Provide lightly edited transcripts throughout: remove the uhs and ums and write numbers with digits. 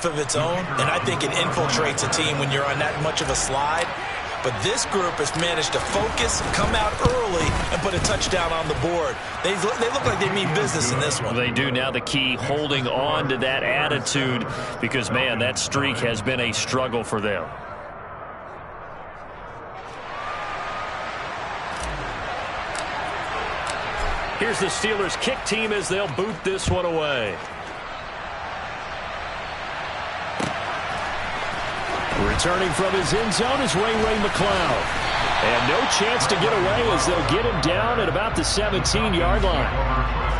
of its own, and I think it infiltrates a team when you're on that much of a slide. But this group has managed to focus, come out early, and put a touchdown on the board. They look like they mean business in this one. They do. Now the key, holding on to that attitude, because, man, that streak has been a struggle for them. Here's the Steelers' kick team as they'll boot this one away. Returning from his end zone is Ray McCloud. And no chance to get away as they'll get him down at about the 17-yard line.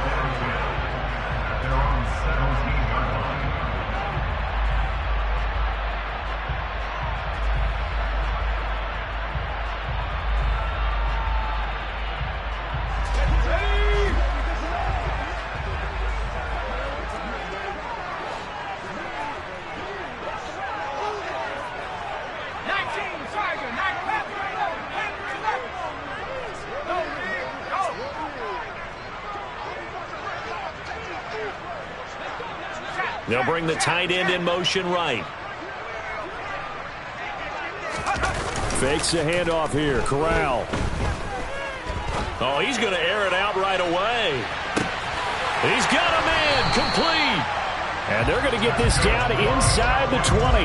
They'll bring the tight end in motion right. Fakes the handoff here. Corral. Oh, he's going to air it out right away. He's got a man. Complete. And they're going to get this down inside the 20.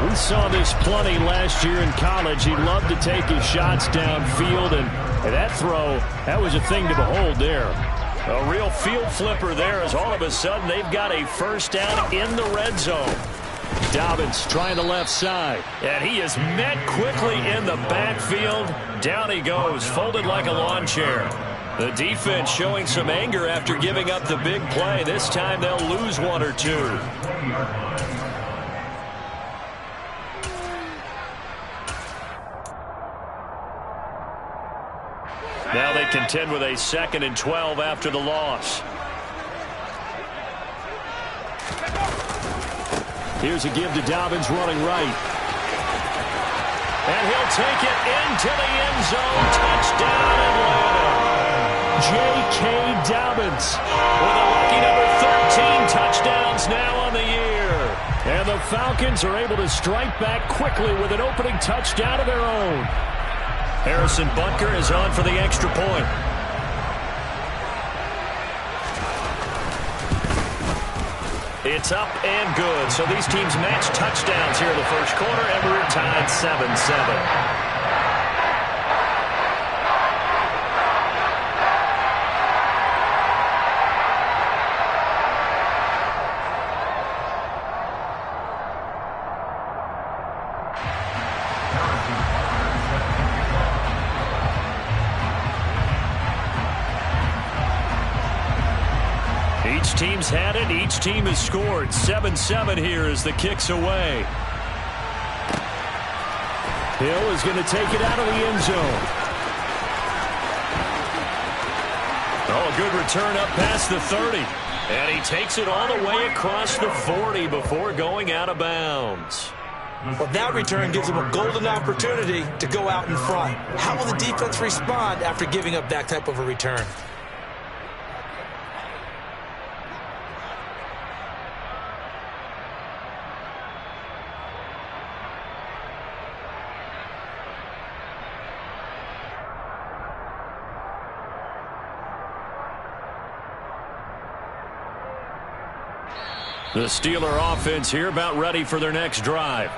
We saw this plenty last year in college. He loved to take his shots downfield, and that throw, that was a thing to behold there. A real field flipper there as all of a sudden they've got a first down in the red zone. Dobbins trying the left side. And he is met quickly in the backfield. Down he goes, folded like a lawn chair. The defense showing some anger after giving up the big play. This time they'll lose one or two. Now they contend with a 2nd and 12 after the loss. Here's a give to Dobbins running right. And he'll take it into the end zone. Touchdown Atlanta. J.K. Dobbins with a lucky number 13 touchdowns now on the year. And the Falcons are able to strike back quickly with an opening touchdown of their own. Harrison Butker is on for the extra point. It's up and good. So these teams match touchdowns here in the first quarter, and we're tied 7-7. Each team's had it. Each team has scored. 7-7 here as the kick's away. Hill is going to take it out of the end zone. Oh, a good return up past the 30. And he takes it all the way across the 40 before going out of bounds. Well, that return gives him a golden opportunity to go out in front. How will the defense respond after giving up that type of a return? The Steeler offense here about ready for their next drive.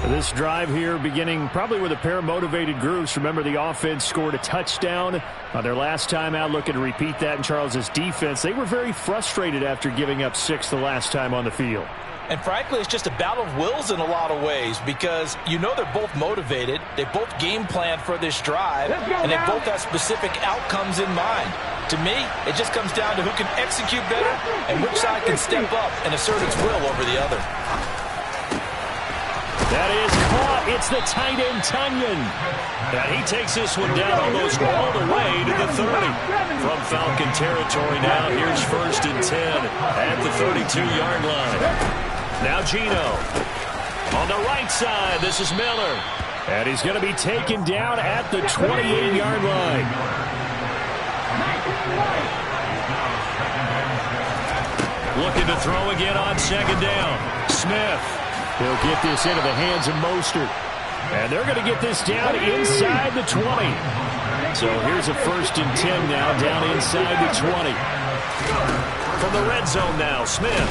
This drive here beginning probably with a pair of motivated groups. Remember, the offense scored a touchdown on their last time out. Looking to repeat that in Charles's defense. They were very frustrated after giving up 6 the last time on the field. And frankly, it's just a battle of wills in a lot of ways because you know they're both motivated. They both game plan for this drive, and they both have specific outcomes in mind. To me, it just comes down to who can execute better and which side can step up and assert its will over the other. That is caught. It's the tight end, Tunyon. And he takes this one down almost all the way to the 30. From Falcon territory now, here's 1st and 10 at the 32-yard line. Now Geno. On the right side, this is Miller. And he's going to be taken down at the 28-yard line. Looking to throw again on second down. Smith. He'll get this into the hands of Mostert. And they're going to get this down inside the 20. So here's a 1st and 10 now, down inside the 20. From the red zone now, Smith.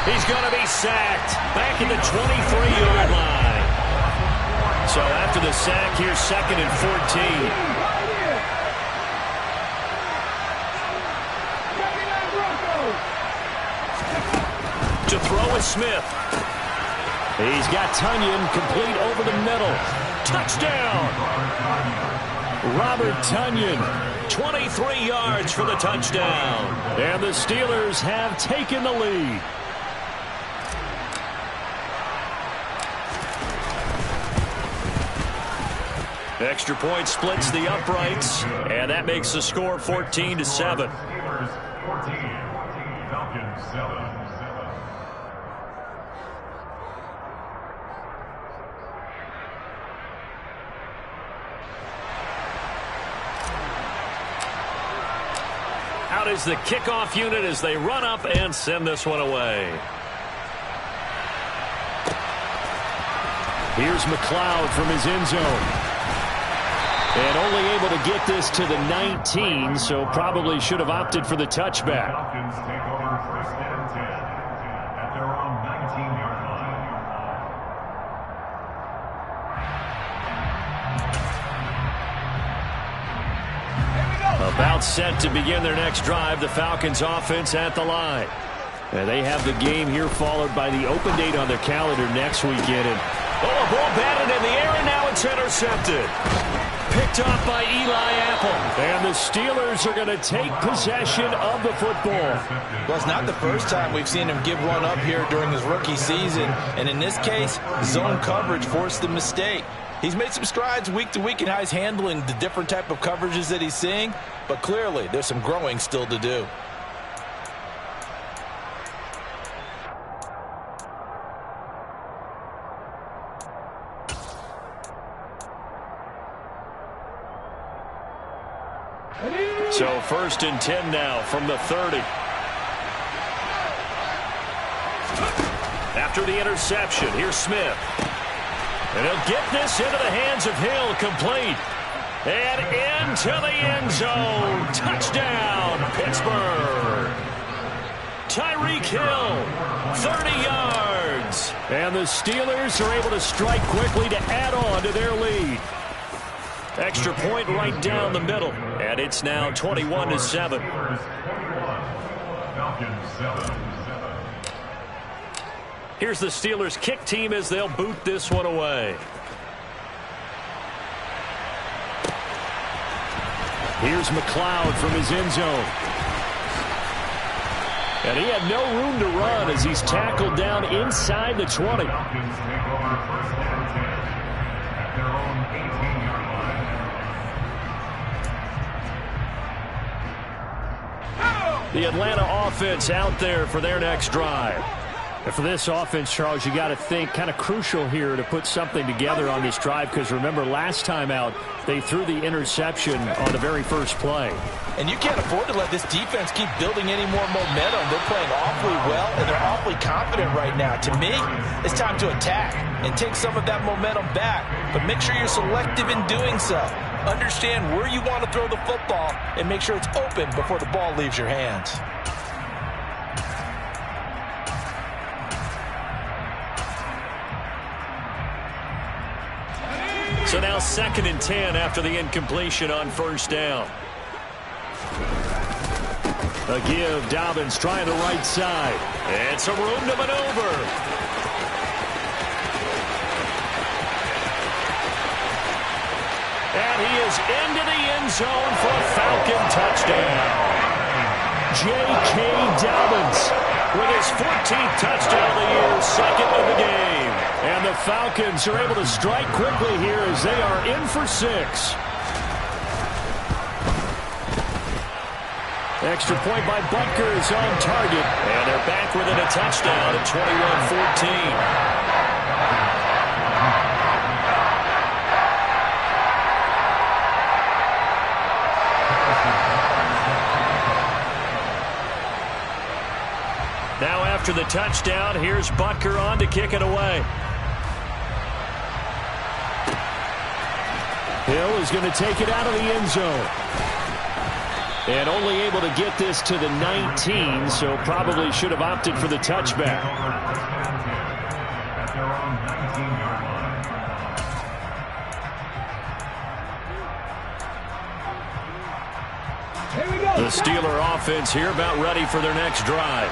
He's going to be sacked. Back at the 23-yard line. So after the sack, here's 2nd and 14. To throw is Smith. He's got Tonyan complete over the middle. Touchdown! Robert Tonyan. 23 yards for the touchdown. And the Steelers have taken the lead. Extra point splits the uprights, and that makes the score 14-7. Falcons 7. Out is the kickoff unit as they run up and send this one away. Here's McLeod from his end zone. And only able to get this to the 19, so probably should have opted for the touchback. Falcons take over 1st and 10 at their own 19-yard line. About set to begin their next drive, the Falcons offense at the line. And they have the game here followed by the open date on their calendar next weekend. And a ball batted in the air, and now it's intercepted. Picked off by Eli Apple. And the Steelers are going to take possession of the football. Well, it's not the first time we've seen him give one up here during his rookie season. And in this case, zone coverage forced the mistake. He's made some strides week to week in how he's handling the different type of coverages that he's seeing. But clearly, there's some growing still to do. So 1st and 10 now from the 30. After the interception, here's Smith. And he'll get this into the hands of Hill, complete. And into the end zone. Touchdown, Pittsburgh. Tyreek Hill, 30 yards. And the Steelers are able to strike quickly to add on to their lead. Extra point right down the middle. And it's now 21-7. Falcons 7. Here's the Steelers kick team as they'll boot this one away. Here's McLeod from his end zone. And he had no room to run as he's tackled down inside the 20. Falcons take over 1st and 10 at their own 18-yard line. The Atlanta offense out there for their next drive. And for this offense, Charles, you got to think kind of crucial here to put something together on this drive, because remember last time out they threw the interception on the very first play. And you can't afford to let this defense keep building any more momentum. They're playing awfully well, and they're awfully confident right now. To me, it's time to attack and take some of that momentum back. But make sure you're selective in doing so. Understand where you want to throw the football and make sure it's open before the ball leaves your hands. So now 2nd and 10 after the incompletion on 1st down. A give, Dobbins trying the right side. And some room to maneuver. And he is into the end zone for a Falcon touchdown. J.K. Dobbins with his 14th touchdown of the year, 2nd of the game. And the Falcons are able to strike quickly here as they are in for 6. Extra point by Butker is on target. And they're back within a touchdown at 21-14. after the touchdown. Here's Butker on to kick it away. Hill is going to take it out of the end zone. And only able to get this to the 19, so probably should have opted for the touchback. At their own 19-yard line. The Steeler offense here about ready for their next drive.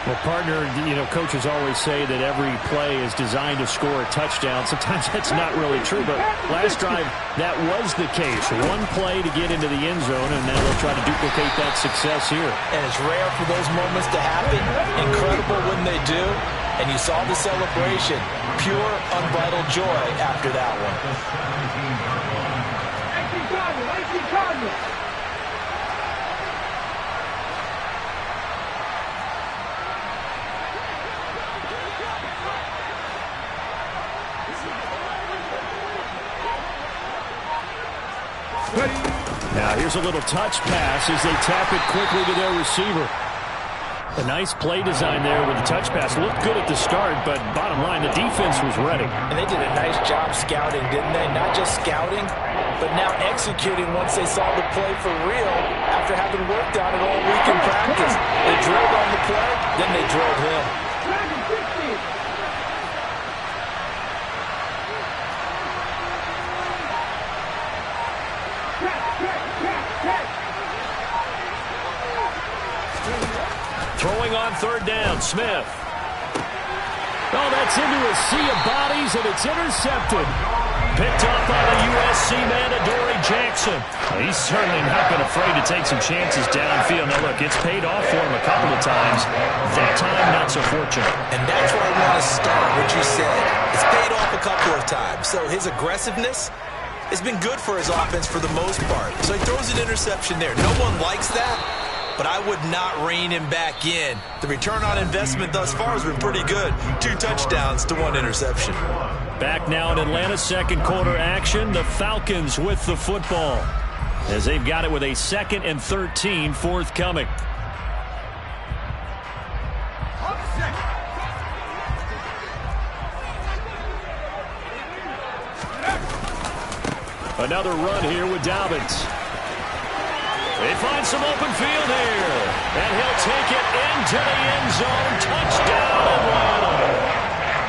Well, partner, coaches always say that every play is designed to score a touchdown. Sometimes that's not really true, but last drive, that was the case. One play to get into the end zone, and now they'll try to duplicate that success here. And it's rare for those moments to happen. Incredible when they do. And you saw the celebration. Pure, unbridled joy after that one. Now here's a little touch pass as they tap it quickly to their receiver. A nice play design there with the touch pass. Looked good at the start, but bottom line, the defense was ready. And they did a nice job scouting, didn't they? Not just scouting, but now executing once they saw the play for real after having worked on it all week in practice. They drilled on the play, then they drilled him. Throwing on third down, Smith. Oh, that's into a sea of bodies, and it's intercepted. Picked up by the USC man, Adoree Jackson. He's certainly not been afraid to take some chances downfield. Now, look, it's paid off for him a couple of times. That time, not so fortunate. And that's where I want to start, what you said. It's paid off a couple of times. So his aggressiveness has been good for his offense for the most part. So he throws an interception there. No one likes that, but I would not rein him back in. The return on investment thus far has been pretty good. 2 touchdowns to 1 interception. Back now in Atlanta, second quarter action. The Falcons with the football as they've got it with a 2nd and 13 forthcoming. Another run here with Dobbins. They find some open field here. And he'll take it into the end zone. Touchdown, Atlanta.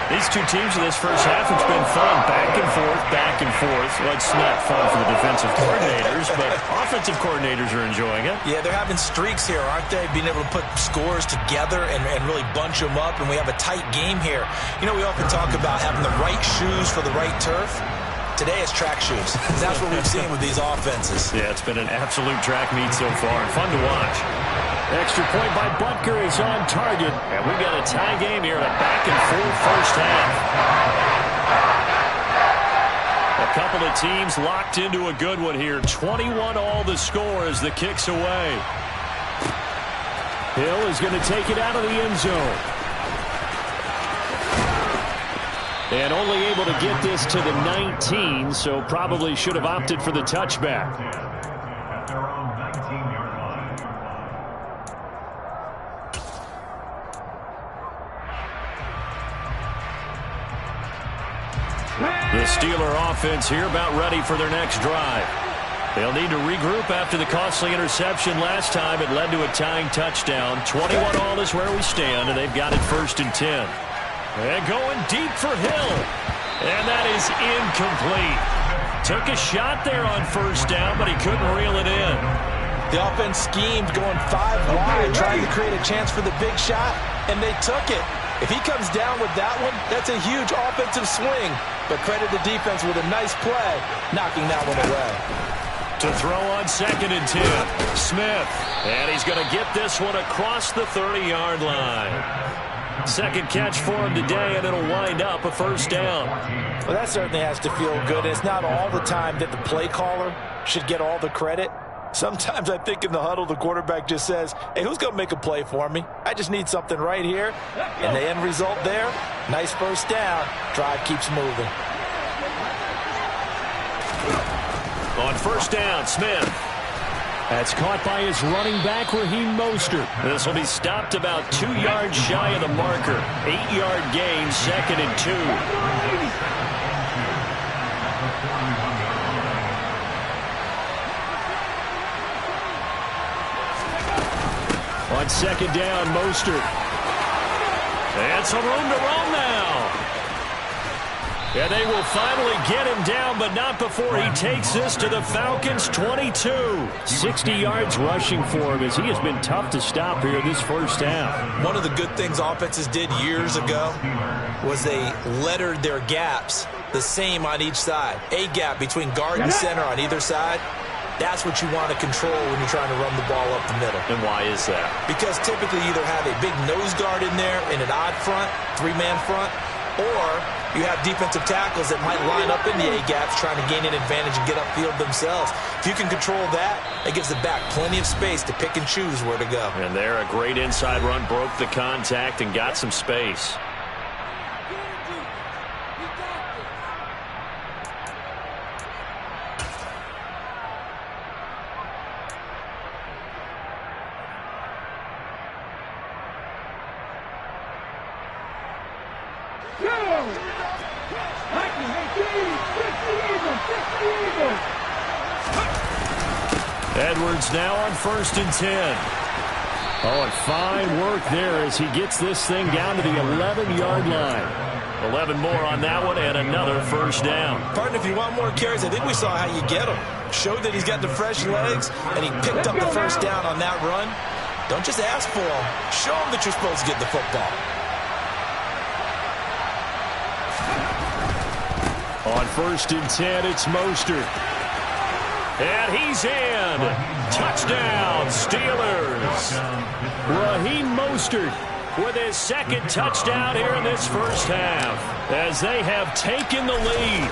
These two teams in this first half, it's been fun. Back and forth, back and forth. Well, it's not fun for the defensive coordinators, but offensive coordinators are enjoying it. Yeah, they're having streaks here, aren't they? Being able to put scores together and really bunch them up, and we have a tight game here. You know, we often talk about having the right shoes for the right turf. Today it's track shoes. That's what we've seen with these offenses. Yeah, it's been an absolute track meet so far, and fun to watch. Extra point by Butker is on target. And we've got a tie game here in a back-and-forth first half. A couple of teams locked into a good one here. 21-all the score as the kick's away. Hill is going to take it out of the end zone. And only able to get this to the 19, so probably should have opted for the touchback. At their own 19-yard line. The Steeler offense here about ready for their next drive. They'll need to regroup after the costly interception last time. It led to a tying touchdown. 21-all is where we stand, and they've got it 1st and 10. And going deep for Hill. And that is incomplete. Took a shot there on first down, but he couldn't reel it in. The offense schemed going 5 wide, trying to create a chance for the big shot, and they took it. If he comes down with that one, that's a huge offensive swing. But credit the defense with a nice play, knocking that one away. To throw on 2nd and 10, Smith. And he's going to get this one across the 30-yard line. Second catch for him today, and it'll wind up a first down. Well, that certainly has to feel good. It's not all the time that the play caller should get all the credit. Sometimes I think in the huddle, the quarterback just says, hey, who's going to make a play for me? I just need something right here. And the end result there, nice first down. Drive keeps moving. On first down, Smith. That's caught by his running back, Raheem Mostert. This will be stopped about 2 yards shy of the marker. 8-yard gain, 2nd and 2. On 2nd down, Mostert. And some room to roam now. And they will finally get him down, but not before he takes this to the Falcons' 22. 60 yards rushing for him as he has been tough to stop here in this first half. One of the good things offenses did years ago was they lettered their gaps the same on each side. A gap between guard and center on either side. That's what you want to control when you're trying to run the ball up the middle. And why is that? Because typically you either have a big nose guard in there in an odd front, 3-man front, or you have defensive tackles that might line up in the A-gaps trying to gain an advantage and get upfield themselves. If you can control that, it gives the back plenty of space to pick and choose where to go. And there, a great inside run, broke the contact and got some space. Edwards now on 1st and 10. Oh, and fine work there as he gets this thing down to the 11-yard line. 11 more on that one and another first down. Partner, if you want more carries, I think we saw how you get him. Showed that he's got the fresh legs, and he picked up the first down on that run. Don't just ask for him. Show him that you're supposed to get the football. On 1st and 10, it's Mostert. And he's in. Touchdown, Steelers. Raheem Mostert with his 2nd touchdown here in this first half, as they have taken the lead.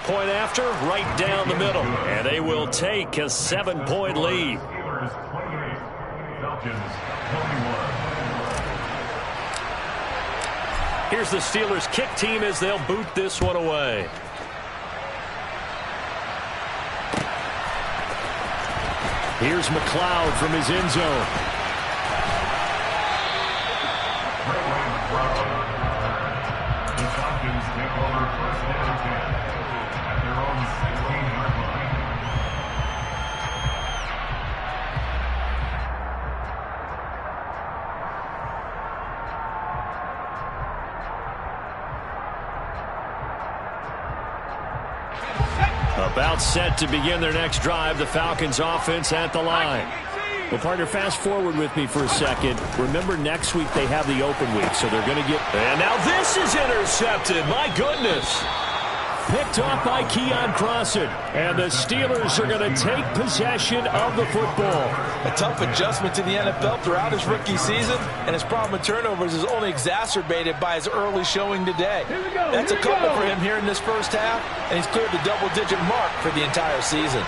Point after, right down the middle. And they will take a 7-point lead. Steelers 28, Falcons 21. Here's the Steelers kick team as they'll boot this one away. Here's McLeod from his end zone. The Falcons take over 1st and 10 at their own 16-yard line. About set to begin their next drive, the Falcons offense at the line. Well, partner, fast forward with me for a second. Remember, next week they have the open week, so they're going to get... And now this is intercepted. My goodness. Picked off by Keon Crossen. And the Steelers are going to take possession of the football. A tough adjustment to the NFL throughout his rookie season, and his problem with turnovers is only exacerbated by his early showing today. That's a couple for him here in this first half, and he's cleared the double-digit mark for the entire season.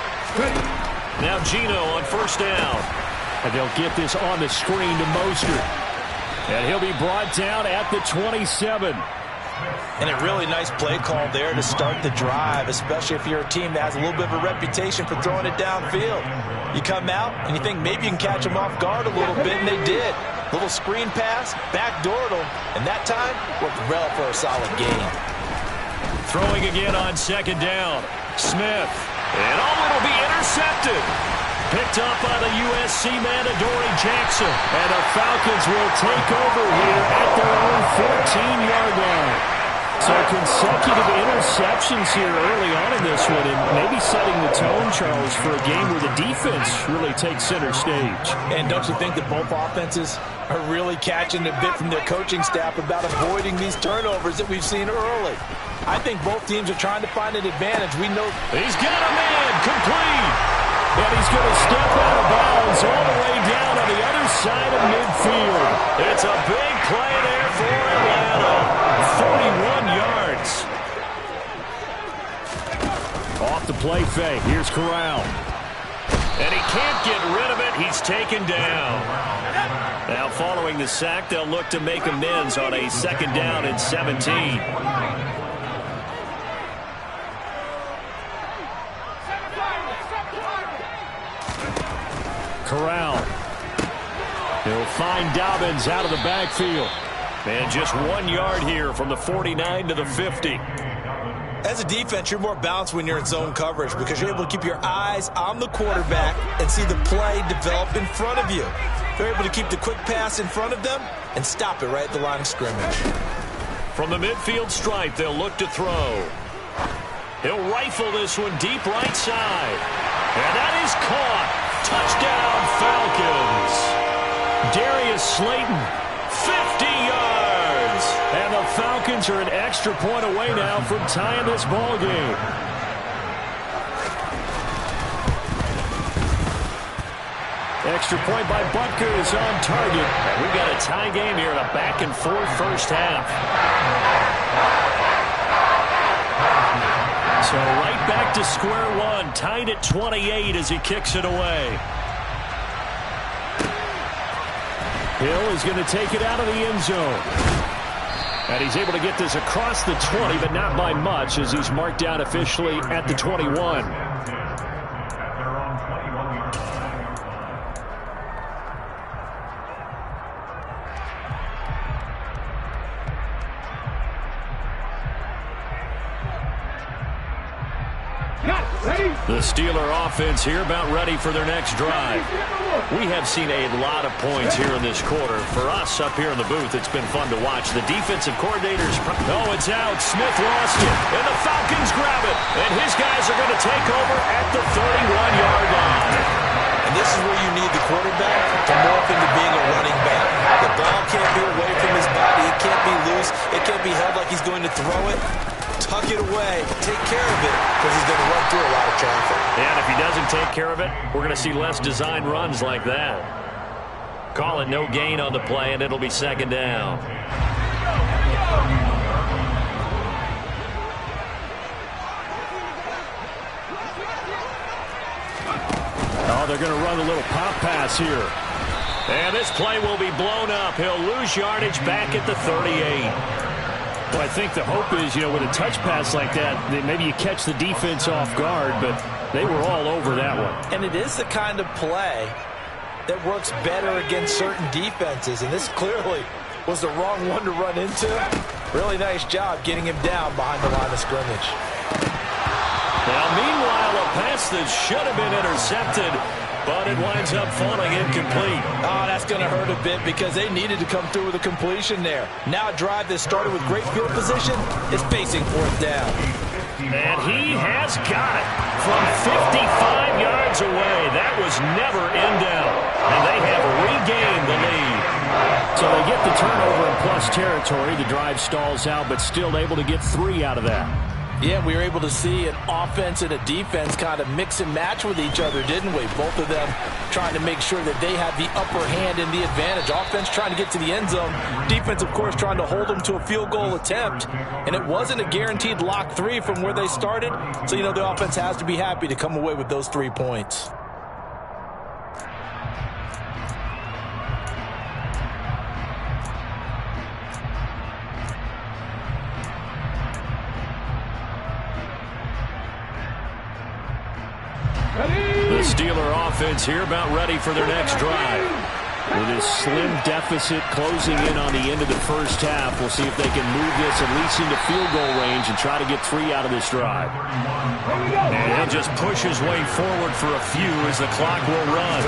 Now Geno on 1st down. And they'll get this on the screen to Mostert. And he'll be brought down at the 27. And a really nice play call there to start the drive, especially if you're a team that has a little bit of a reputation for throwing it downfield. You come out and you think maybe you can catch them off guard a little bit, and they did. Little screen pass, backdoored them, and that time worked well for a solid gain. Throwing again on 2nd down. Smith. And it'll be intercepted. Picked up by the USC man, Adoree Jackson. And the Falcons will take over here at their own 14-yard line. So consecutive interceptions here early on in this one, and maybe setting the tone, Charles, for a game where the defense really takes center stage. And don't you think that both offenses are really catching a bit from their coaching staff about avoiding these turnovers that we've seen early? I think both teams are trying to find an advantage. We know he's got a man complete. And he's going to step out of bounds all the way down on the other side of midfield. It's a big play there for Atlanta. 41 yards. Off the play fake. Here's Corral. And he can't get rid of it. He's taken down. Now following the sack, they'll look to make amends on a 2nd down and 17. Corral. He'll find Dobbins out of the backfield. And just 1 yard here from the 49 to the 50. As a defense, you're more balanced when you're in zone coverage because you're able to keep your eyes on the quarterback and see the play develop in front of you. They're able to keep the quick pass in front of them and stop it right at the line of scrimmage. From the midfield stripe, they'll look to throw. He'll rifle this one deep right side. And that is caught. Touchdown, Falcons. Darius Slayton, 50 yards. And the Falcons are an extra point away now from tying this ball game. Extra point by Butker is on target. And we've got a tie game here in a back-and-forth first half. So right back to square one, tied at 28 as he kicks it away. Hill is going to take it out of the end zone. And he's able to get this across the 20, but not by much as he's marked down officially at the 21. The Steeler offense here about ready for their next drive. We have seen a lot of points here in this quarter. For us up here in the booth, it's been fun to watch. The defensive coordinators. Oh, it's out. Smith lost it. And the Falcons grab it. And his guys are going to take over at the 31-yard line. And this is where you need the quarterback to morph into being a running back. The ball can't be away from his body. It can't be loose. It can't be held like he's going to throw it. Tuck it away, take care of it, because he's going to run through a lot of traffic. And if he doesn't take care of it, we're going to see less design runs like that. Call it no gain on the play, and it'll be second down. Oh, they're going to run a little pop pass here. And this play will be blown up. He'll lose yardage back at the 38. Well, I think the hope is, with a touch pass like that, that maybe you catch the defense off guard, but they were all over that one. And it is the kind of play that works better against certain defenses, and this clearly was the wrong one to run into. Really nice job getting him down behind the line of scrimmage. Now, meanwhile, a pass that should have been intercepted, but it winds up falling incomplete. Oh, that's going to hurt a bit because they needed to come through with a completion there. Now a drive that started with great field position is facing fourth down. And he has got it from 55 yards away. That was never in doubt. And they have regained the lead. So they get the turnover in plus territory. The drive stalls out, but still able to get 3 out of that. Yeah, we were able to see an offense and a defense kind of mix and match with each other, didn't we? Both of them trying to make sure that they have the upper hand and the advantage. Offense trying to get to the end zone. Defense, of course, trying to hold them to a field goal attempt. And it wasn't a guaranteed lock 3 from where they started. So, the offense has to be happy to come away with those 3 points. The Steeler offense here about ready for their next drive. With his slim deficit closing in on the end of the first half, we'll see if they can move this at least into field goal range and try to get 3 out of this drive. And he'll just push his way forward for a few as the clock will run.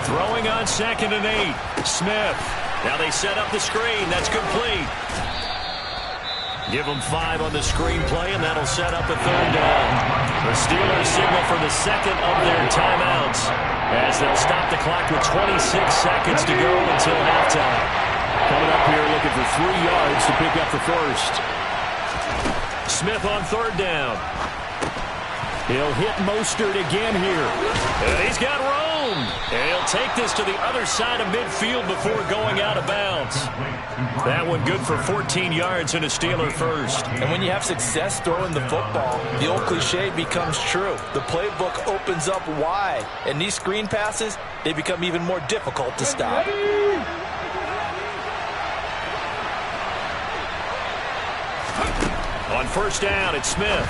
Throwing on 2nd and 8. Smith. Now they set up the screen. That's complete. Give them 5 on the screen play, and that'll set up a 3rd down. The Steelers signal for the second of their timeouts as they'll stop the clock with 26 seconds to go until halftime. Coming up here looking for 3 yards to pick up the first. Smith on 3rd down. He'll hit Mostert again here. And he's got room. And he'll take this to the other side of midfield before going out of bounds. That one good for 14 yards and a Steeler first. And when you have success throwing the football, the old cliche becomes true. The playbook opens up wide. And these screen passes, they become even more difficult to stop. On 1st down, it's Smith.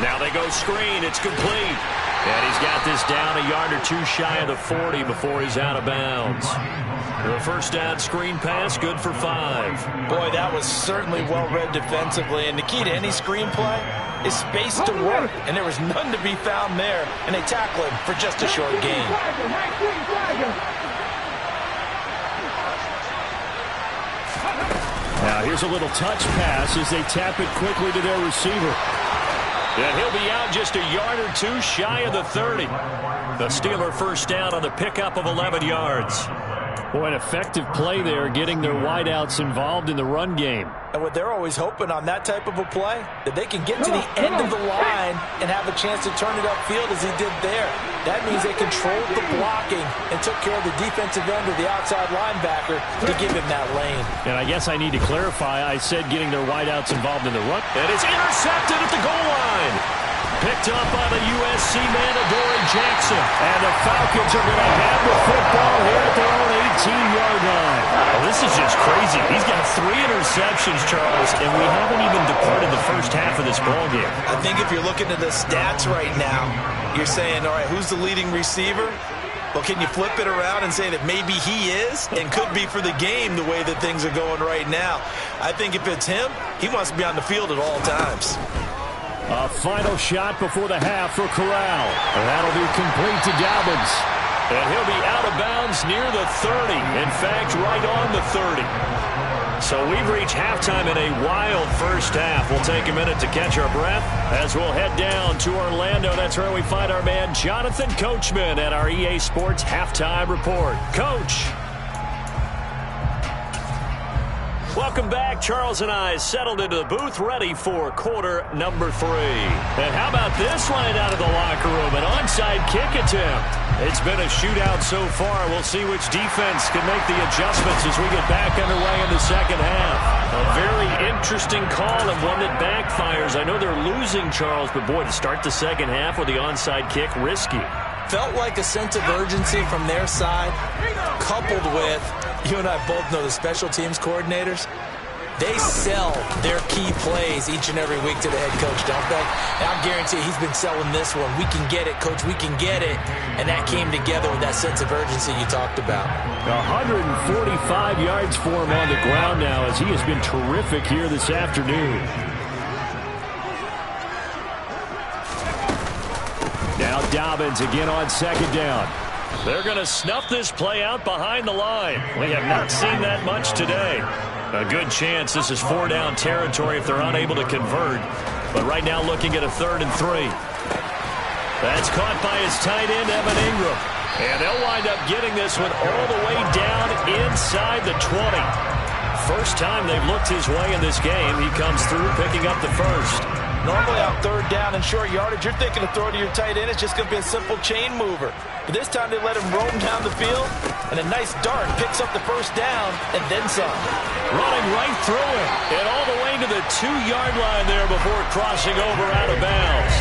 Now they go screen. It's complete. And he's got this down a yard or two shy of the 40 before he's out of bounds. The first down screen pass, good for 5. Boy, that was certainly well-read defensively. And the key to any screenplay is space to work. And there was none to be found there. And they tackle him for just a short gain. Now here's a little touch pass as they tap it quickly to their receiver. And he'll be out just a yard or two shy of the 30. The Steeler first down on the pickup of 11 yards. Boy, an effective play there, getting their wideouts involved in the run game. And what they're always hoping on that type of a play, that they can get to the end of the line and have a chance to turn it upfield as he did there. That means they controlled the blocking and took care of the defensive end or the outside linebacker to give him that lane. And I guess I need to clarify, I said getting their wideouts involved in the run. And it's intercepted at the goal line. Picked up by the USC man, Adoree Jackson. And the Falcons are going to have the football here at their own 18-yard line. Oh, this is just crazy. He's got 3 interceptions, Charles, and we haven't even departed the first half of this ballgame. I think if you're looking at the stats right now, you're saying, all right, who's the leading receiver? Well, can you flip it around and say that maybe he is and could be for the game the way that things are going right now? I think if it's him, he wants to be on the field at all times. A final shot before the half for Corral. That'll be complete to Dobbins. And he'll be out of bounds near the 30. In fact, right on the 30. So we've reached halftime in a wild first half. We'll take a minute to catch our breath as we'll head down to Orlando. That's where we find our man Jonathan Coachman at our EA Sports Halftime Report. Coach. Welcome back. Charles and I settled into the booth, ready for quarter number 3. And how about this right out of the locker room? An onside kick attempt. It's been a shootout so far. We'll see which defense can make the adjustments as we get back underway in the second half. A very interesting call and one that backfires. I know they're losing, Charles, but boy, to start the second half with the onside kick, risky. Felt like a sense of urgency from their side, coupled with, you and I both know the special teams coordinators, they sell their key plays each and every week to the head coach, don't they? And I guarantee he's been selling this one. We can get it, coach, we can get it. And that came together with that sense of urgency you talked about. 145 yards for him on the ground now as he has been terrific here this afternoon. Now Dobbins again on second down. They're going to snuff this play out behind the line. We have not seen that much today. A good chance this is 4-down territory if they're unable to convert. But right now looking at a 3rd and 3. That's caught by his tight end, Evan Ingram. And they'll wind up getting this one all the way down inside the 20. First time they've looked his way in this game. He comes through picking up the first. Normally on 3rd down and short yardage, you're thinking of throwing to your tight end. It's just going to be a simple chain mover. But this time they let him roam down the field, and a nice dart picks up the first down and then some. Running right through him and all the way to the 2-yard line there before crossing over out of bounds.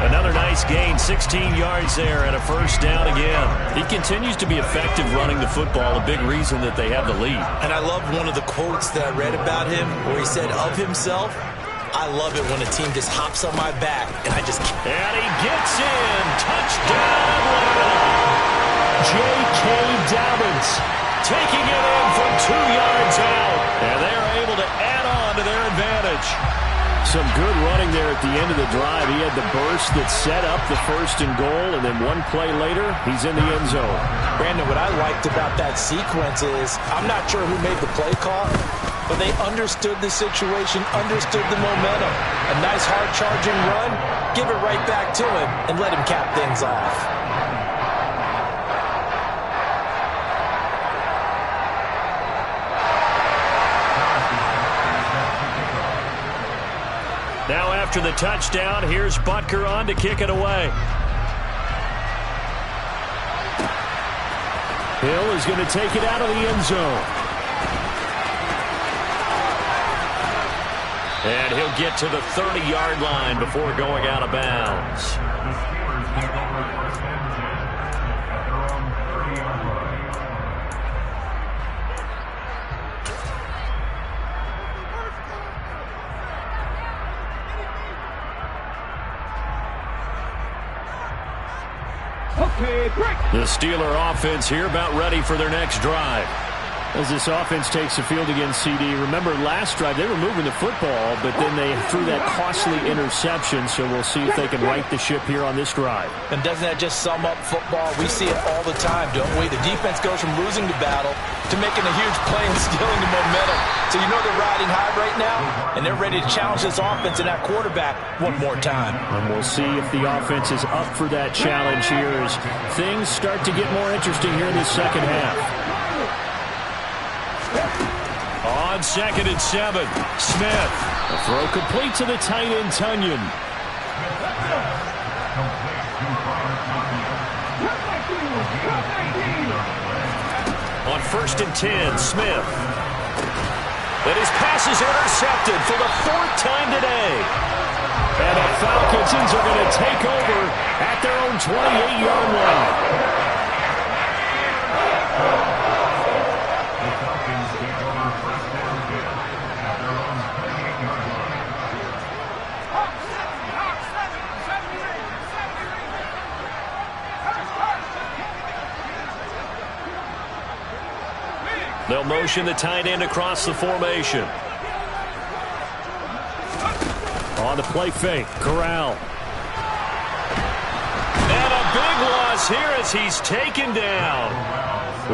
Another nice gain, 16 yards there and a first down again. He continues to be effective running the football, a big reason that they have the lead. And I love one of the quotes that I read about him where he said of himself, I love it when a team just hops on my back, and I just can't. And he gets in. Touchdown, Atlanta. J.K. Dobbins taking it in from 2 yards out. And they are able to add on to their advantage. Some good running there at the end of the drive. He had the burst that set up the 1st and goal, and then one play later, he's in the end zone. Brandon, what I liked about that sequence is I'm not sure who made the play call, but they understood the situation, understood the momentum. A nice hard-charging run, give it right back to him, and let him cap things off. Now after the touchdown, here's Butker on to kick it away. Hill is going to take it out of the end zone. And he'll get to the 30-yard line before going out of bounds. The Steeler offense here about ready for their next drive. As this offense takes the field against CD, remember last drive they were moving the football, but then they threw that costly interception, so we'll see if they can right the ship here on this drive. And doesn't that just sum up football? We see it all the time, don't we? The defense goes from losing the battle to making a huge play and stealing the momentum. So you know they're riding high right now, and they're ready to challenge this offense and that quarterback one more time. And we'll see if the offense is up for that challenge here as things start to get more interesting here in the second half. On 2nd and 7, Smith. A throw complete to the tight end, Tunyon. On 1st and 10, Smith. And his pass is intercepted for the 4th time today. And the Falcons are going to take over at their own 28-yard line. They'll motion the tight end across the formation. On the play fake, Corral. And a big loss here as he's taken down.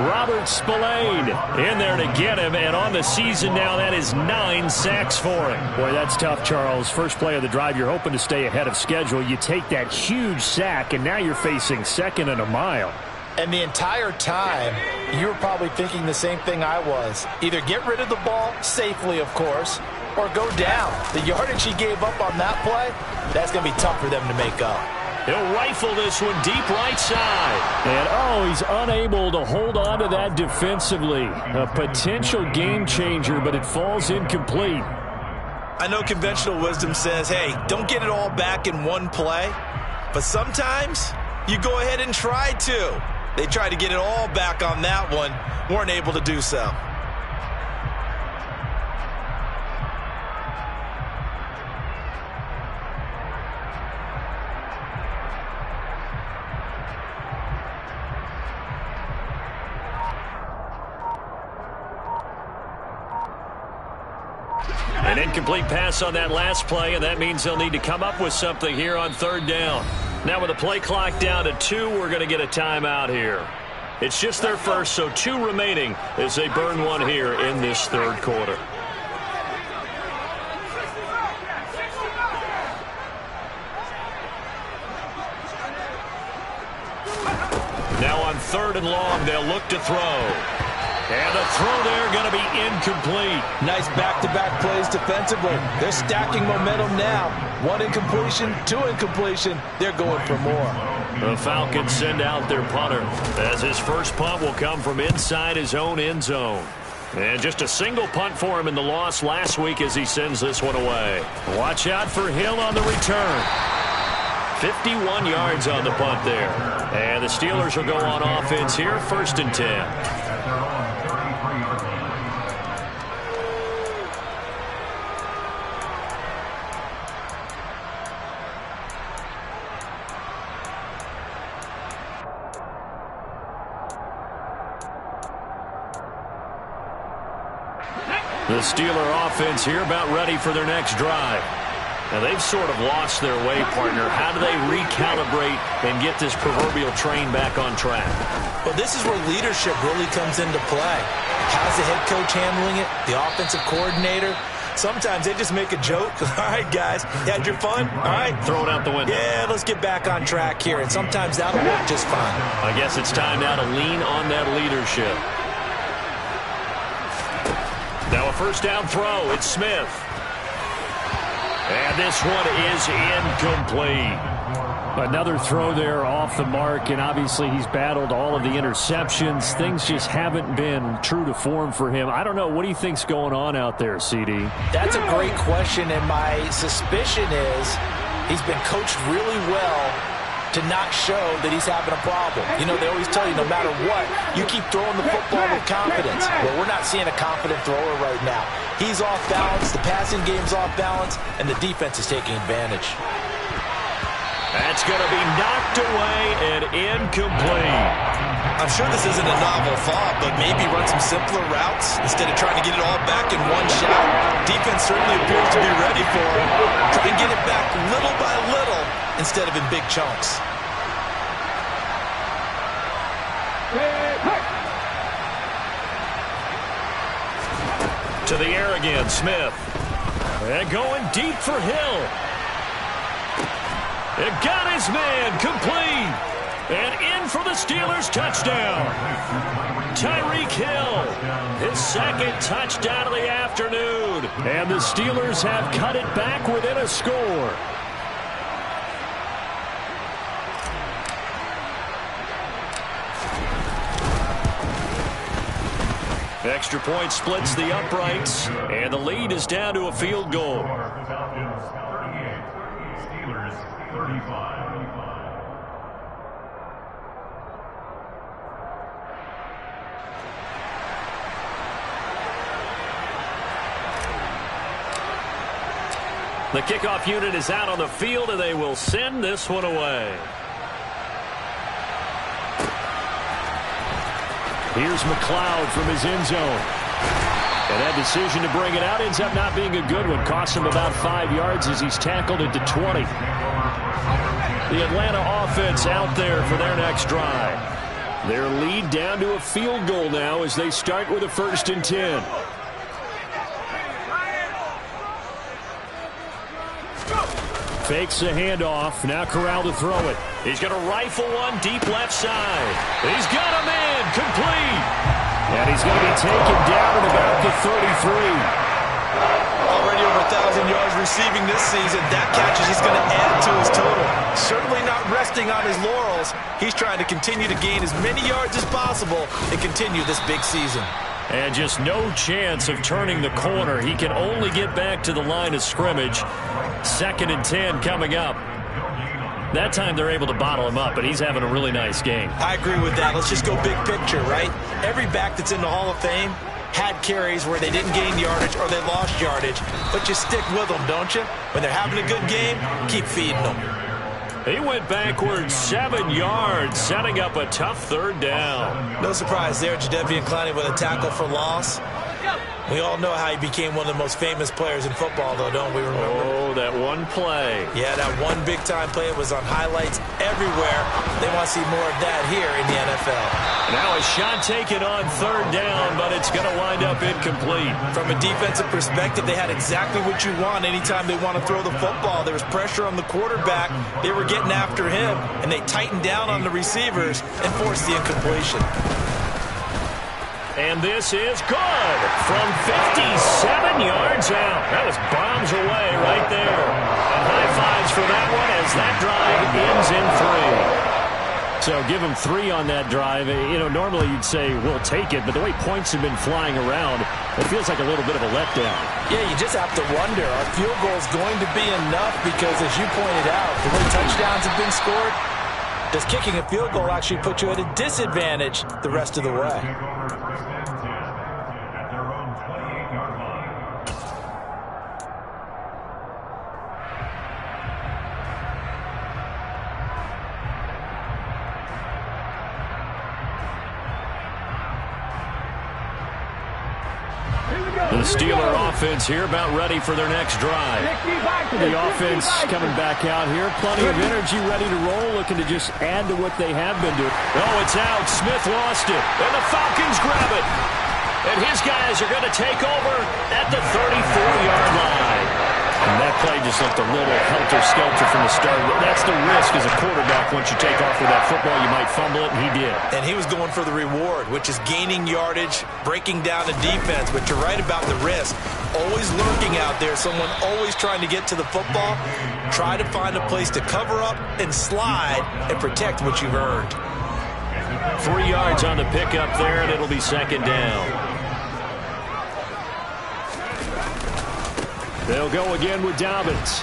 Robert Spillane in there to get him, and on the season now, that is 9 sacks for him. Boy, that's tough, Charles. First play of the drive, you're hoping to stay ahead of schedule. You take that huge sack, and now you're facing 2nd and a mile. And the entire time, you were probably thinking the same thing I was. Either get rid of the ball safely, of course, or go down. The yardage he gave up on that play, that's going to be tough for them to make up. He'll rifle this one deep right side. And, he's unable to hold on to that defensively. A potential game changer, but it falls incomplete. I know conventional wisdom says, hey, don't get it all back in one play. But sometimes you go ahead and try to. They tried to get it all back on that one, weren't able to do so. An incomplete pass on that last play, and that means they'll need to come up with something here on 3rd down. Now with the play clock down to 2, we're going to get a timeout here. It's just their first, so 2 remaining as they burn one here in this 3rd quarter. Now on 3rd and long, they'll look to throw. And the throw there going to be incomplete. Nice back-to-back plays defensively. They're stacking momentum now. 1 incompletion, 2 incompletion. They're going for more. The Falcons send out their punter as his first punt will come from inside his own end zone. And just a single punt for him in the loss last week as he sends this one away. Watch out for Hill on the return. 51 yards on the punt there. And the Steelers will go on offense here, 1st and 10. The Steeler offense here about ready for their next drive. Now, they've sort of lost their way, partner. How do they recalibrate and get this proverbial train back on track? Well, this is where leadership really comes into play. How's the head coach handling it? The offensive coordinator? Sometimes they just make a joke. All right, guys, you had your fun? All right. Throw it out the window. Yeah, let's get back on track here. And sometimes that'll work just fine. I guess it's time now to lean on that leadership. Now a 1st down throw. It's Smith. And this one is incomplete. Another throw there off the mark, and obviously he's battled all of the interceptions. Things just haven't been true to form for him. I don't know. What do you think's going on out there, CD? That's a great question, and my suspicion is he's been coached really well to not show that he's having a problem. You know, they always tell you no matter what, you keep throwing the football with confidence. Well, we're not seeing a confident thrower right now. He's off balance, the passing game's off balance, and the defense is taking advantage. That's going to be knocked away and incomplete. I'm sure this isn't a novel thought, but maybe run some simpler routes instead of trying to get it all back in one shot. Defense certainly appears to be ready for it. Try and get it back little by little instead of in big chunks. To the air again, Smith. And going deep for Hill. It got his man, complete. And in for the Steelers touchdown. Tyreek Hill, his second touchdown of the afternoon. And the Steelers have cut it back within a score. Extra point splits the uprights, and the lead is down to a field goal. Falcons 38, Steelers 35. The kickoff unit is out on the field, and they will send this one away. Here's McLeod from his end zone. And that decision to bring it out ends up not being a good one. Costs him about 5 yards as he's tackled at the 20. The Atlanta offense out there for their next drive. Their lead down to a field goal now as they start with a 1st and 10. Fakes the handoff. Now Corral to throw it. He's going to rifle one deep left side. He's got a man, complete. And he's going to be taken down at about the 33. Already over 1,000 yards receiving this season. That catch is just going to add to his total. Certainly not resting on his laurels. He's trying to continue to gain as many yards as possible and continue this big season. And just no chance of turning the corner. He can only get back to the line of scrimmage. 2nd and 10 coming up. That time they're able to bottle him up, but he's having a really nice game. I agree with that. Let's just go big picture, right? Every back that's in the Hall of Fame had carries where they didn't gain yardage or they lost yardage. But you stick with them, don't you? When they're having a good game, keep feeding them. He went backwards 7 yards, setting up a tough 3rd down. No surprise there, Jadeveon Clowney with a tackle for loss. We all know how he became one of the most famous players in football, though, don't we remember? Oh, that one play. Yeah, that one big-time play was on highlights everywhere. They want to see more of that here in the NFL. Now a shot taken on 3rd down, but it's going to wind up incomplete. From a defensive perspective, they had exactly what you want anytime they want to throw the football. There was pressure on the quarterback. They were getting after him, and they tightened down on the receivers and forced the incompletion. And this is good from 57 yards out. That was bombs away right there. And high fives for that one as that drive ends in 3. So give him 3 on that drive. You know, normally you'd say, we'll take it, but the way points have been flying around, it feels like a little bit of a letdown. Yeah, you just have to wonder, are field goals going to be enough? Because as you pointed out, the way touchdowns have been scored, does kicking a field goal actually put you at a disadvantage the rest of the way? The Steeler offense here about ready for their next drive. The offense coming back out here. Plenty of energy, ready to roll, looking to just add to what they have been doing. Oh, it's out. Smith lost it. And the Falcons grab it. And his guys are going to take over at the 34-yard line. And that play just looked a little helter-skelter from the start. That's the risk as a quarterback. Once you take off with that football, you might fumble it, and he did. And he was going for the reward, which is gaining yardage, breaking down the defense. But you're right about the risk. Always lurking out there, someone always trying to get to the football. Try to find a place to cover up and slide and protect what you've earned. 3 yards on the pickup there, and it'll be 2nd down. They'll go again with Dobbins.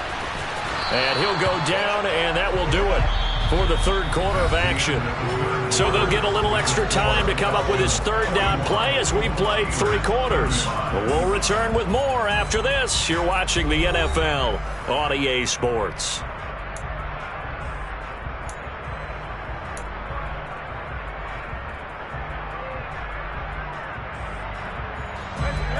And he'll go down, and that will do it for the 3rd quarter of action. So they'll get a little extra time to come up with his 3rd down play as we played 3 quarters. But we'll return with more after this. You're watching the NFL on EA Sports.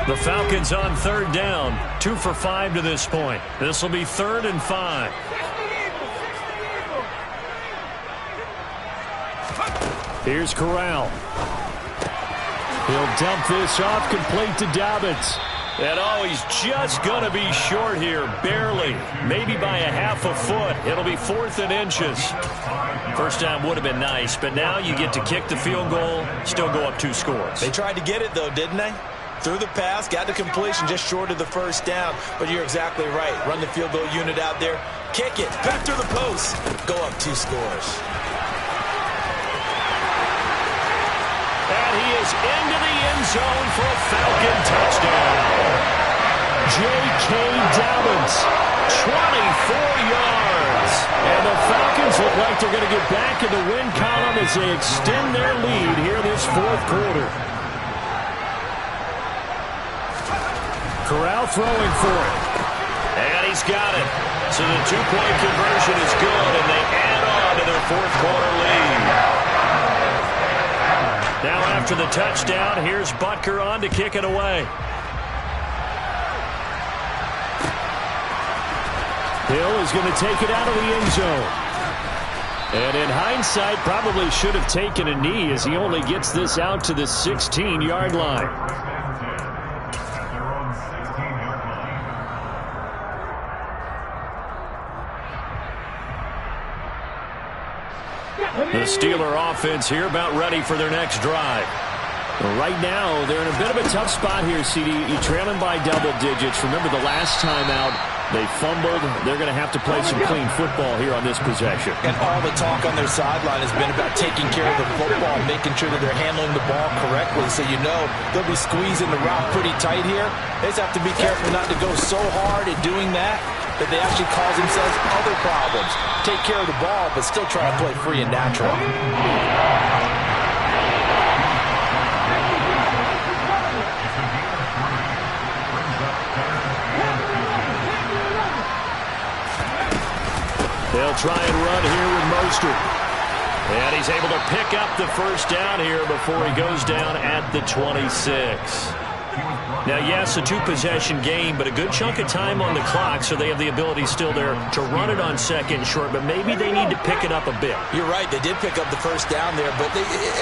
The Falcons on third down. 2 for 5 to this point. This will be 3rd and 5. Here's Corral. He'll dump this off, complete to Dobbins. And he's just going to be short here, barely, maybe by a half a foot. It'll be 4th and inches. First down would have been nice, but now you get to kick the field goal, still go up 2 scores. They tried to get it, though, didn't they? Threw the pass, got the completion, just short of the first down. But you're exactly right. Run the field goal unit out there, kick it, back to the post, go up 2 scores. And he is into the end zone for a Falcon touchdown. J.K. Dobbins, 24 yards. And the Falcons look like they're going to get back in the win column as they extend their lead here this 4th quarter. Corral throwing for it. And he's got it. So the 2-point conversion is good, and they add on to their 4th quarter lead. Now after the touchdown, here's Butker on to kick it away. Hill is going to take it out of the end zone. And in hindsight, probably should have taken a knee as he only gets this out to the 16-yard line. The Steeler offense here about ready for their next drive. Well, right now, they're in a bit of a tough spot here, CD. You're trailing by double digits. Remember the last time out, they fumbled. They're going to have to play some clean football here on this possession. And all the talk on their sideline has been about taking care of the football, making sure that they're handling the ball correctly. So you know they'll be squeezing the route pretty tight here. They just have to be careful not to go so hard at doing that they actually cause themselves other problems. Take care of the ball, but still try to play free and natural. They'll try and run here with Mostert. And he's able to pick up the first down here before he goes down at the 26. Now, yes, a 2-possession game, but a good chunk of time on the clock, so they have the ability still there to run it on second and short, but maybe they need to pick it up a bit. You're right. They did pick up the first down there, but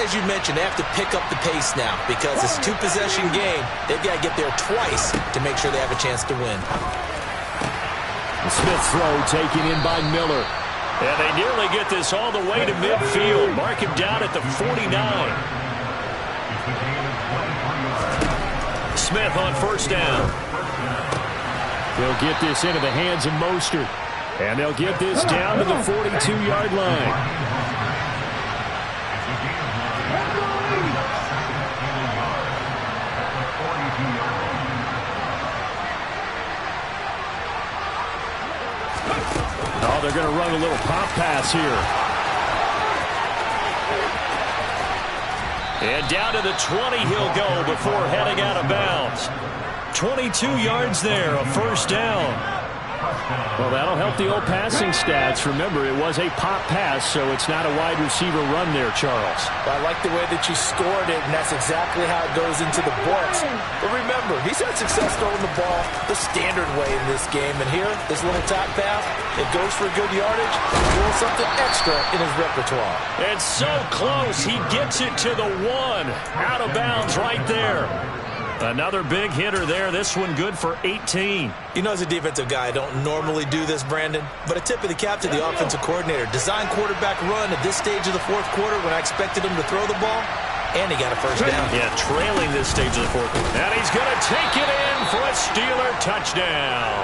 as you mentioned, they have to pick up the pace now because it's a 2-possession game. They've got to get there twice to make sure they have a chance to win. The Smith throw taken in by Miller. And they nearly get this all the way to midfield. Mark him down at the 49. Smith on first down. They'll get this into the hands of Mostert. And they'll get this down to the 42-yard line. Oh, they're going to run a little pop pass here. And down to the 20 he'll go before heading out of bounds. 22 yards there, a first down. Well, that'll help the old passing stats. Remember, it was a pop pass, so it's not a wide receiver run there, Charles. Well, I like the way that you scored it, and that's exactly how it goes into the books. But remember, he's had success throwing the ball the standard way in this game. And here, this little top pass, it goes for good yardage, a little something extra in his repertoire. And so close, he gets it to the 1. Out of bounds right there. Another big hitter there. This one good for 18. You know, as a defensive guy, I don't normally do this, Brandon, but a tip of the cap to the offensive coordinator. Design quarterback run at this stage of the fourth quarter when I expected him to throw the ball, and he got a first down. Yeah, trailing this stage of the fourth quarter. And he's going to take it in for a Steeler touchdown.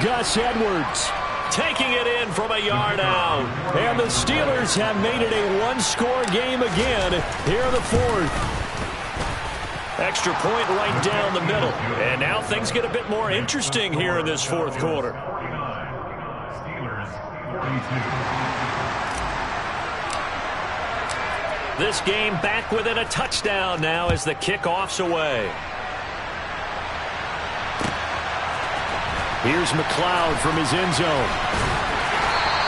Gus Edwards taking it in from a yard out. And the Steelers have made it a one-score game again here in the fourth. Extra point right down the middle. And now things get a bit more interesting here in this fourth quarter. This game back within a touchdown now as the kickoff's away. Here's McLeod from his end zone.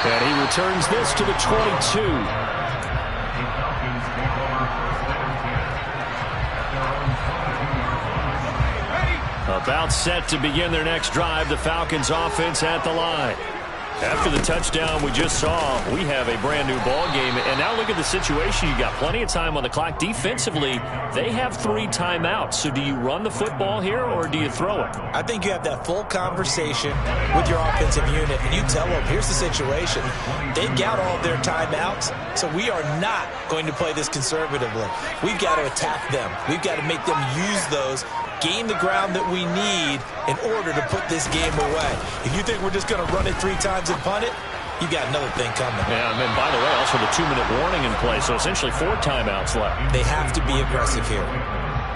And he returns this to the 22. About set to begin their next drive. The Falcons offense at the line. After the touchdown we just saw, we have a brand new ball game. And now look at the situation. You got plenty of time on the clock. Defensively, they have 3 timeouts. So do you run the football here or do you throw it? I think you have that full conversation with your offensive unit, and you tell them, here's the situation. They've got all their timeouts, so we are not going to play this conservatively. We've got to attack them. We've got to make them use those, gain the ground that we need in order to put this game away. If you think we're just going to run it 3 times and punt it, you got another thing coming. Yeah, and then, by the way, also the 2-minute warning in play, so essentially 4 timeouts left. They have to be aggressive here.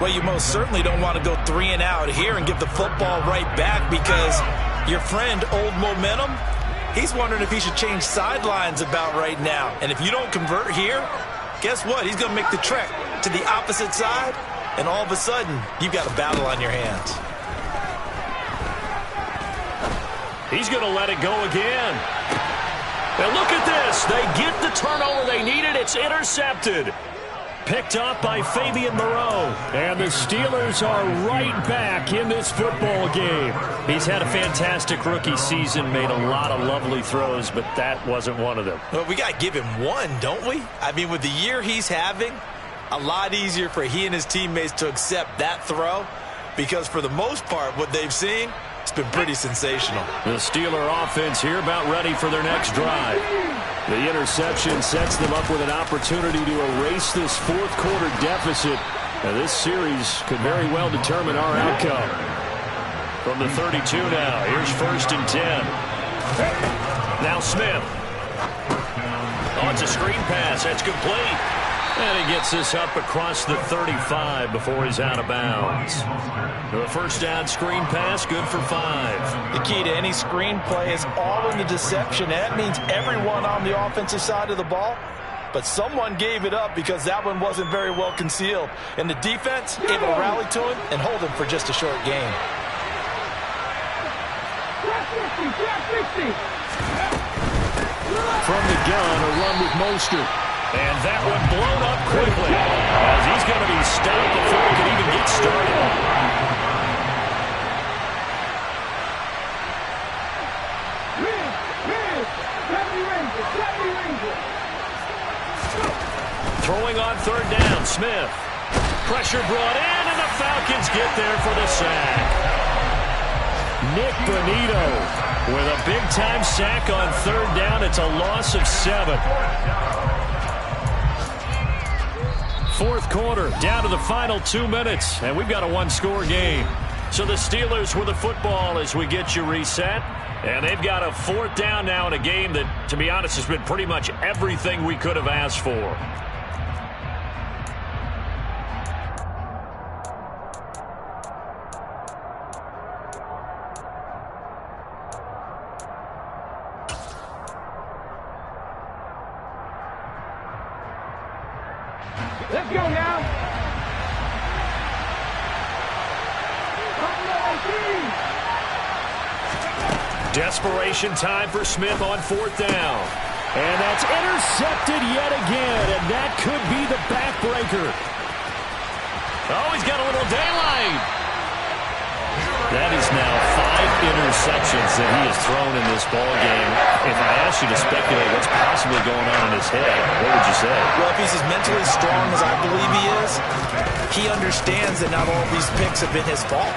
Well, you most certainly don't want to go 3 and out here and give the football right back, because your friend, Old Momentum, he's wondering if he should change sidelines about right now. And if you don't convert here, guess what? He's going to make the trek to the opposite side, and all of a sudden, you've got a battle on your hands. He's going to let it go again. And look at this. They get the turnover they needed. It's intercepted. Picked up by Fabian Moreau. And the Steelers are right back in this football game. He's had a fantastic rookie season, made a lot of lovely throws, but that wasn't one of them. Well, we got to give him one, don't we? I mean, with the year he's having, a lot easier for he and his teammates to accept that throw, because for the most part, what they've seen, it's been pretty sensational. The Steeler offense here about ready for their next drive. The interception sets them up with an opportunity to erase this fourth-quarter deficit. Now, this series could very well determine our outcome. From the 32 now, here's 1st and 10. Now Smith. Oh, it's a screen pass. That's complete. And he gets this up across the 35 before he's out of bounds. The first down screen pass, good for 5. The key to any screen play is all in the deception. That means everyone on the offensive side of the ball, but someone gave it up because that one wasn't very well concealed. And the defense able to rally to him and hold him for just a short gain. From the gun, a run with Mostert. And that one blown up quickly as he's going to be stopped before he can even get started. Throwing on 3rd down, Smith. Pressure brought in, and the Falcons get there for the sack. Nick Bonito with a big-time sack on 3rd down. It's a loss of 7. 4th quarter, down to the final 2 minutes, and we've got a 1-score game. So the Steelers with the football as we get you reset, and they've got a 4th down now in a game that, to be honest, has been pretty much everything we could have asked for. Let's go now. Desperation time for Smith on 4th down. And that's intercepted yet again, and that could be the backbreaker. Oh, he's got a little daylight. That is now 5 interceptions that he has thrown in this ball game. If I asked you to speculate what's possibly going on in his head, what would you say? Well, if he's as mentally strong as I believe he is, he understands that not all these picks have been his fault.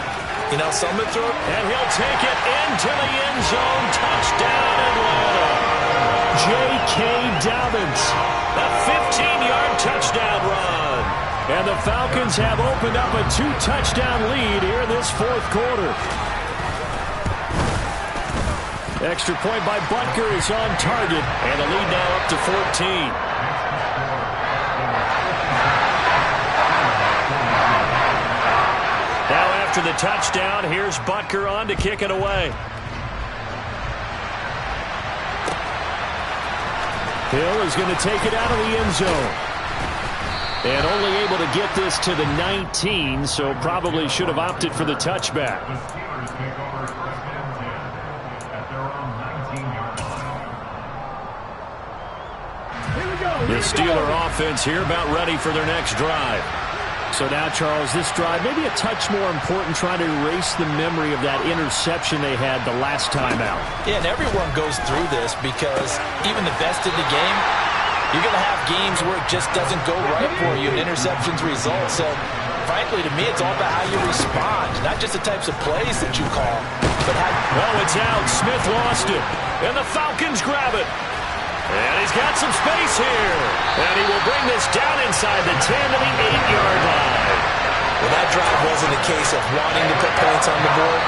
You know, some of it through, and he'll take it into the end zone. Touchdown, Atlanta. J.K. Dobbins, a 15-yard touchdown run. And the Falcons have opened up a 2-touchdown lead here in this 4th quarter. Extra point by Butker is on target, and the lead now up to 14. Now after the touchdown, here's Butker on to kick it away. Hill is going to take it out of the end zone. And only able to get this to the 19, so probably should have opted for the touchback. The Steelers take over 1st and 10 at their own 19-yard line. The Steeler offense here about ready for their next drive. So now, Charles, this drive maybe a touch more important, trying to erase the memory of that interception they had the last time out. Yeah, and everyone goes through this because even the best in the game, you're going to have games where it just doesn't go right for you and interceptions result. So, frankly, to me, it's all about how you respond, not just the types of plays that you call, but how... Oh, it's out. Smith lost it. And the Falcons grab it. And he's got some space here. And he will bring this down inside the 10 to the 8-yard line. Well, that drive wasn't a case of wanting to put points on the board.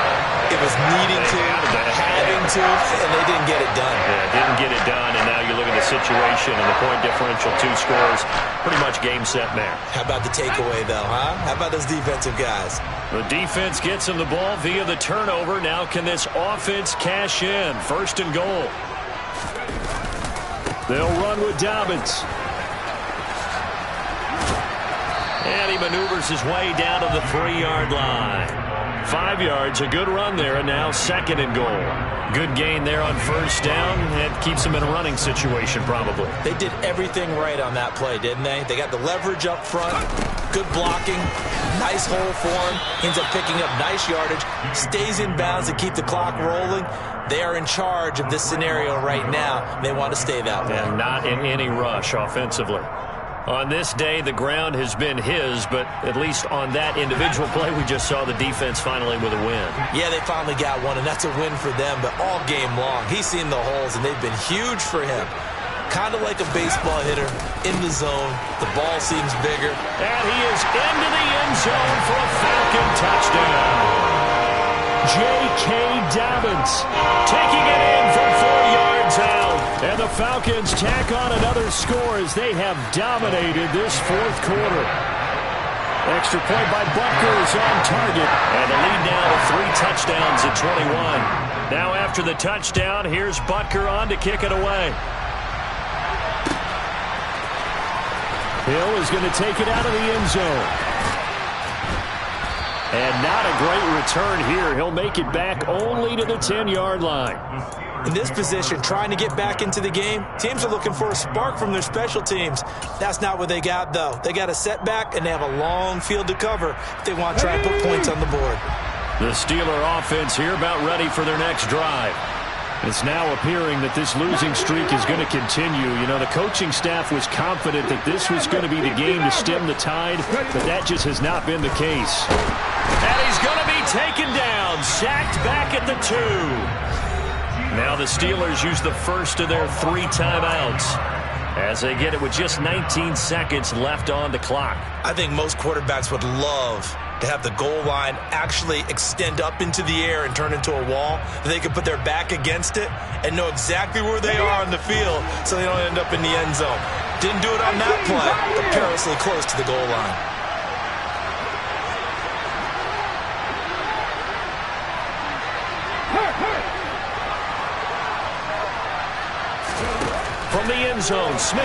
It was needing to, having to, and they didn't get it done. Yeah, didn't get it done, and now you look at the situation and the point differential, 2 scores, pretty much game, set, match. How about the takeaway, though, huh? How about those defensive guys? The defense gets him the ball via the turnover. Now can this offense cash in? 1st and goal. They'll run with Dobbins. And he maneuvers his way down to the 3-yard line. 5 yards, a good run there, and now 2nd and goal. Good gain there on 1st down. That keeps him in a running situation, probably. They did everything right on that play, didn't they? They got the leverage up front, good blocking, nice hole for him. Ends up picking up nice yardage, stays in bounds to keep the clock rolling. They are in charge of this scenario right now. They want to stay that way. And not in any rush offensively. On this day, the ground has been his, but at least on that individual play, we just saw the defense finally with a win. Yeah, they finally got one, and that's a win for them, but all game long, he's seen the holes, and they've been huge for him. Kind of like a baseball hitter in the zone. The ball seems bigger. And he is into the end zone for a Falcon touchdown. J.K. Dobbins taking it in from 4 yards out. And the Falcons tack on another score as they have dominated this 4th quarter. Extra point by Butker is on target. And the lead now to 3 touchdowns at 21. Now after the touchdown, here's Butker on to kick it away. Hill is going to take it out of the end zone. And not a great return here. He'll make it back only to the 10-yard line. In this position, trying to get back into the game, teams are looking for a spark from their special teams. That's not what they got, though. They got a setback, and they have a long field to cover if they want to try and put points on the board. The Steeler offense here about ready for their next drive. It's now appearing that this losing streak is going to continue. You know, the coaching staff was confident that this was going to be the game to stem the tide, but that just has not been the case. And he's going to be taken down, sacked back at the 2. Now the Steelers use the first of their 3 timeouts as they get it with just 19 seconds left on the clock. I think most quarterbacks would love to have the goal line actually extend up into the air and turn into a wall. They can put their back against it and know exactly where they are on the field so they don't end up in the end zone. Didn't do it on that play, but perilously close to the goal line. From the end zone, Smith.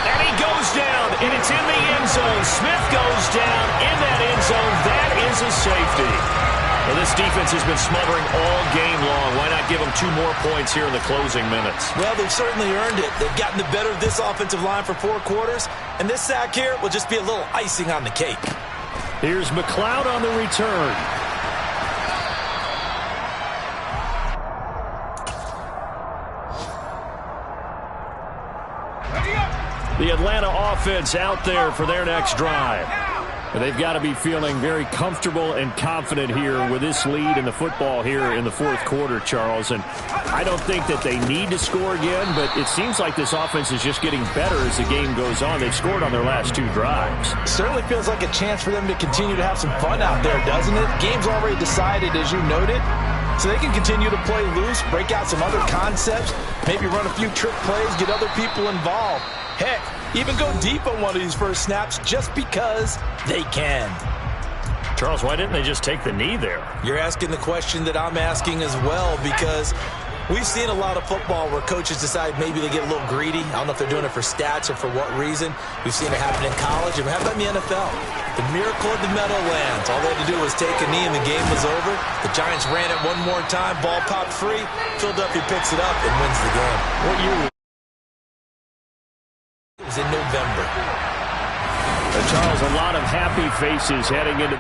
And he goes down, and it's in the end zone. Smith goes down in that end zone. That is a safety. Well, this defense has been smothering all game long. Why not give them 2 more points here in the closing minutes? Well, they've certainly earned it. They've gotten the better of this offensive line for 4 quarters, and this sack here will just be a little icing on the cake. Here's McLeod on the return. The Atlanta offense out there for their next drive. They've got to be feeling very comfortable and confident here with this lead in the football here in the 4th quarter, Charles. And I don't think that they need to score again, but it seems like this offense is just getting better as the game goes on. They've scored on their last 2 drives. Certainly feels like a chance for them to continue to have some fun out there, doesn't it? Game's already decided, as you noted. So they can continue to play loose, break out some other concepts, maybe run a few trick plays, get other people involved. Heck, even go deep on one of these first snaps just because they can. Charles, why didn't they just take the knee there? You're asking the question that I'm asking as well, because we've seen a lot of football where coaches decide maybe they get a little greedy. I don't know if they're doing it for stats or for what reason. We've seen it happen in college, and how about in the NFL? The miracle of the Meadowlands. All they had to do was take a knee and the game was over. The Giants ran it one more time, ball popped free. Philadelphia picks it up and wins the game. What year? It was in November. A Charles, a lot of happy faces heading into